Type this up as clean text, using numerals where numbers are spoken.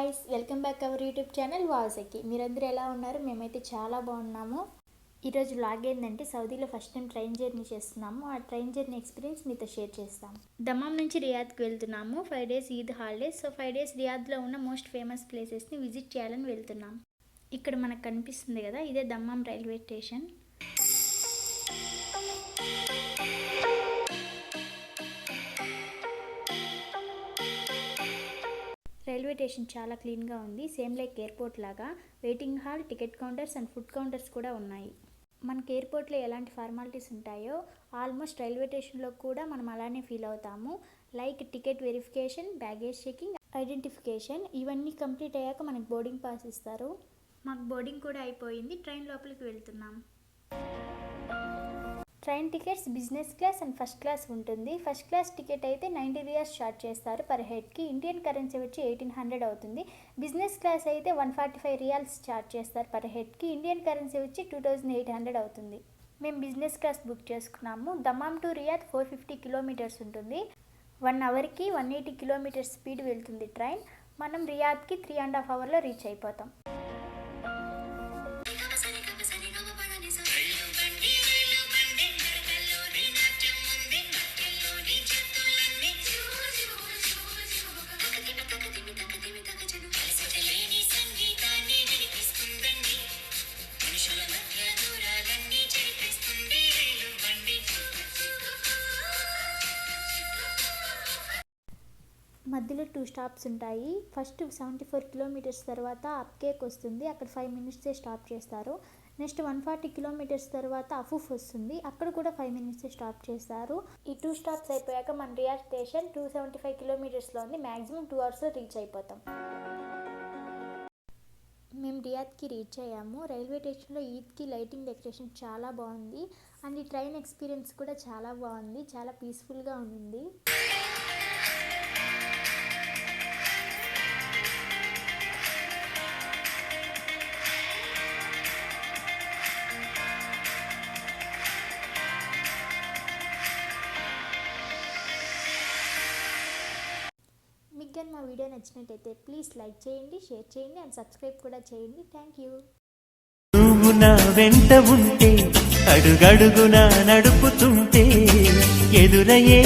Guys, welcome back our YouTube channel wowsakhi. మీరందరూ ఎలా ఉన్నారు? మేమైతే చాలా బాగున్నాము. ఈరోజు వ్లాగ్ ఏంటంటే సౌదీలో ఫస్ట్ టైం ట్రైన్ జర్నీ చేస్తున్నాము. ఆ ట్రైన్ జర్నీ ఎక్స్పీరియన్స్ మీతో షేర్ చేస్తాం. దమ్మం నుంచి రియాద్కి వెళ్తున్నాము. 5 days Eid holidays. So 5 days రియాద్లో ఉన్న మోస్ట్ ఫేమస్ ప్లేసెస్ని విజిట్ చేయాలని వెళ్తున్నాం. ఇక్కడ మనకు కనిపిస్తుంది కదా, ఇదే దమ్మం రైల్వే స్టేషన్. రైల్వే స్టేషన్ చాలా క్లీన్గా ఉంది. సేమ్ లైక్ ఎయిర్పోర్ట్ లాగా waiting hall, ticket counters and food counters కూడా ఉన్నాయి. మనకి ఎయిర్పోర్ట్లో ఎలాంటి ఫార్మాలిటీస్ ఉంటాయో ఆల్మోస్ట్ రైల్వే స్టేషన్లో కూడా మనం అలానే ఫీల్ అవుతాము. Like ticket verification, baggage checking, identification, ఇవన్నీ కంప్లీట్ అయ్యాక మనకు బోర్డింగ్ పాస్ ఇస్తారు. మాకు బోర్డింగ్ కూడా అయిపోయింది. ట్రైన్ లోపలికి వెళ్తున్నాం. Train tickets business class and first class ఉంటుంది. ఫస్ట్ క్లాస్ టికెట్ అయితే 90 riyals చార్జ్ చేస్తారు పర్ హెడ్కి. ఇండియన్ కరెన్సీ వచ్చి 1800 అవుతుంది. బిజినెస్ క్లాస్ అయితే 145 riyals చార్జ్ చేస్తారు పర్ హెడ్కి. ఇండియన్ కరెన్సీ వచ్చి 2800 అవుతుంది. మేము బిజినెస్ క్లాస్ బుక్ చేసుకున్నాము. దమ్మాం టు రియాద్ 450 kilometers ఉంటుంది. 1 hourకి 180 kilometers స్పీడ్ వెళ్తుంది ట్రైన్. మనం రియాద్కి 3.5 hours రీచ్ అయిపోతాం. మధ్యలో 2 stops ఉంటాయి. ఫస్ట్ 74 kilometers తర్వాత అప్కేక్ వస్తుంది. అక్కడ 5 minutes స్టాప్ చేస్తారు. నెక్స్ట్ 140 kilometers తర్వాత అఫూఫ్ వస్తుంది. అక్కడ కూడా 5 minutes స్టాప్ చేస్తారు. ఈ 2 stops అయిపోయాక మన రియాద్ స్టేషన్ 275 kilometersలో ఉంది. మ్యాక్సిమం 2 hours రీచ్ అయిపోతాం. మేము రియాద్కి రీచ్ అయ్యాము. రైల్వే స్టేషన్లో ఈద్కి లైటింగ్ డెకరేషన్ చాలా బాగుంది. అండ్ ఈ ట్రైన్ ఎక్స్పీరియన్స్ కూడా చాలా బాగుంది. చాలా పీస్ఫుల్గా ఉంది. మీకు మా వీడియో నచ్చినట్టయితే ప్లీజ్ లైక్ చేయండి, షేర్ చేయండి అండ్ సబ్స్క్రైబ్ కూడా చేయండి. Thank you. నువ్వు నా వెంట ఉంటే, అడుగడుగునా నడుపుతుంటే, ఎదురయ్యే